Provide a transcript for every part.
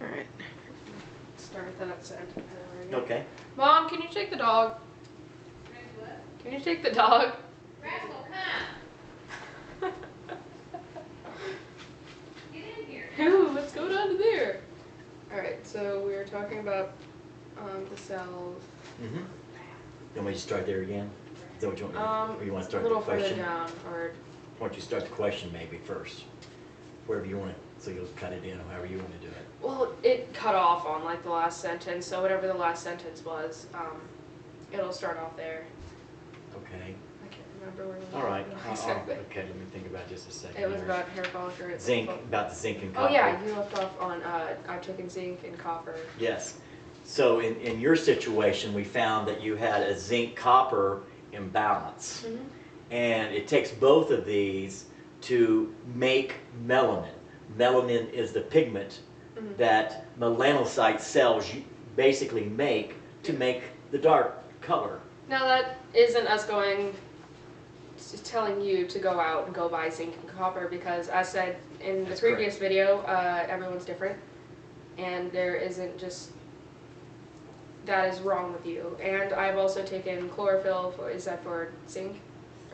Alright. Start that sentence. Okay. Mom, can you take the dog? Can you take the dog? Rascal, come. Get in here. Ooh, what's going on there? Alright, so we were talking about the cells. Mm-hmm. You want me to start there again? Is that what you want me to, or you want to start a little the question? further down, or Why don't you start the question maybe first? Wherever you want it, so you'll cut it in or however you want to do it. well, it cut off on like the last sentence, so whatever the last sentence was, it'll start off there. Okay. I can't remember where we All right. were exactly. Okay, let me think about it just a second. It was here. about hair follicle. Zinc, about the zinc and Oh copper. yeah, you left off on I've taken zinc and copper. Yes. So in your situation, we found that you had a zinc-copper imbalance. Mm-hmm. And it takes both of these to make melanin. Melanin is the pigment Mm-hmm. that melanocyte cells basically make to make the dark color. Now that isn't us telling you to go out and go buy zinc and copper, because as said in the previous video, everyone's different, and there isn't just that is wrong with you. And I've also taken chlorophyll. Is that for zinc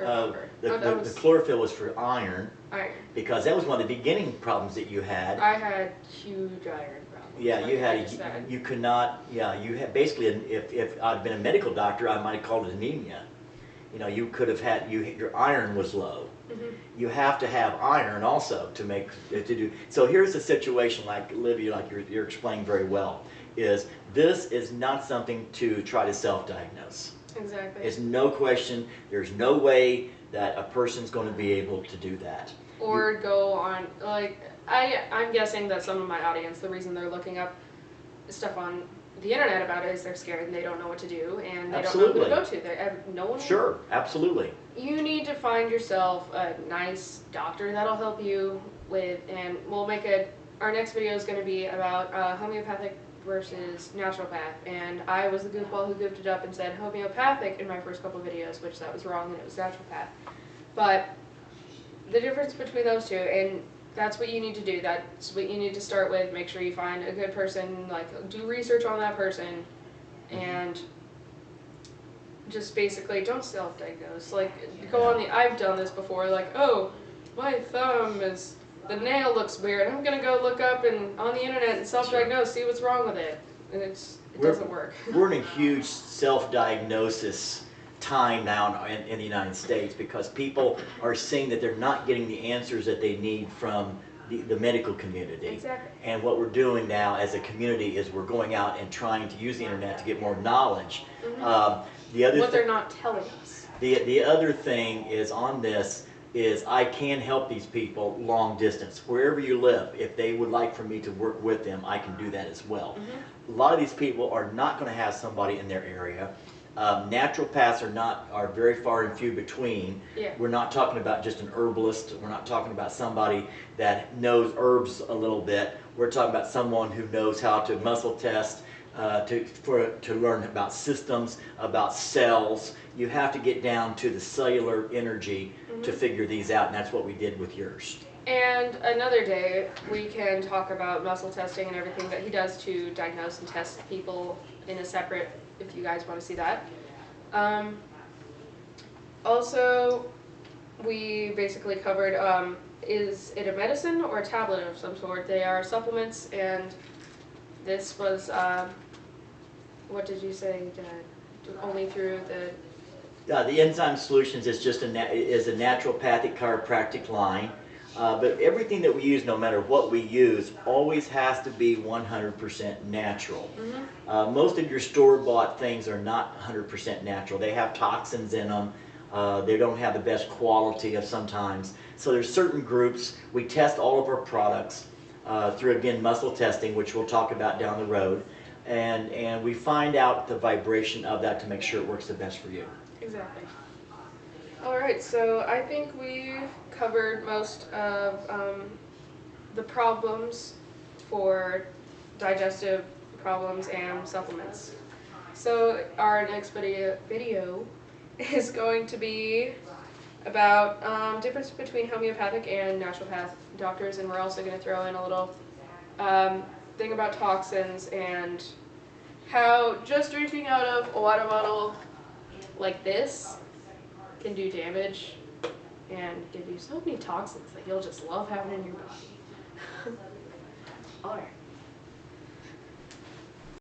or copper? The chlorophyll was for iron, iron. because that was one of the beginning problems that you had. I had huge iron problems. Yeah, like you had you could not. Yeah, you had basically. If I'd been a medical doctor, I might have called it anemia. You know, you could have had your iron was low. Mm-hmm. You have to have iron also to make to do. So here's the situation, like Olivia, like you're explaining very well. Is this is not something to try to self-diagnose. Exactly. It's no question. There's no way that a person's going to be able to do that. Or go on, like, I'm guessing that some of my audience, the reason they're looking up stuff on the internet about it is they're scared and they don't know what to do and they don't know who to go to. No one. Sure, absolutely. You need to find yourself a nice doctor that'll help you with, and we'll make our next video is going to be about homeopathic versus naturopath, and I was the goofball who goofed it up and said homeopathic in my first couple videos, which that was wrong and it was naturopath. But the difference between those two, and that's what you need to do. That's what you need to start with. Make sure you find a good person, like do research on that person, and just basically don't self-diagnose. Like go on I've done this before, like, oh, my thumb is, the nail looks weird. I'm gonna go look up and on the internet and self-diagnose, see what's wrong with it. And it doesn't work. We're in a huge self-diagnosis time now in the United States, because people are seeing that they're not getting the answers that they need from the medical community. Exactly. And what we're doing now as a community is we're going out and trying to use the internet to get more knowledge. Mm-hmm. What they're not telling us. The other thing is on this is I can help these people long distance. Wherever you live, if they would like for me to work with them, I can do that as well. Mm-hmm. A lot of these people are not going to have somebody in their area. Naturopaths are very far and few between. Yeah. We're not talking about just an herbalist. We're not talking about somebody that knows herbs a little bit. We're talking about someone who knows how to muscle test, to learn about systems, about cells. You have to get down to the cellular energy to figure these out, and that's what we did with yours. And another day, we can talk about muscle testing and everything that he does to diagnose and test people in a separate, if you guys want to see that. Also, we basically covered, is it a medicine or a tablet of some sort? They are supplements, and this was, what did you say, Dad? Only through the... The Enzyme Solutions is just a naturopathic chiropractic line. But everything that we use, no matter what we use, always has to be 100% natural. Mm-hmm. Most of your store-bought things are not 100% natural. They have toxins in them. They don't have the best quality of sometimes. So there's certain groups. We test all of our products through, again, muscle testing, which we'll talk about down the road. And we find out the vibration of that to make sure it works the best for you. Exactly. Alright, so I think we've covered most of the problems for digestive problems and supplements. So our next video is going to be about difference between homeopathic and naturopath doctors, and we're also going to throw in a little thing about toxins and how just drinking out of a water bottle like this can do damage and give you so many toxins that you'll just love having in your body. Alright.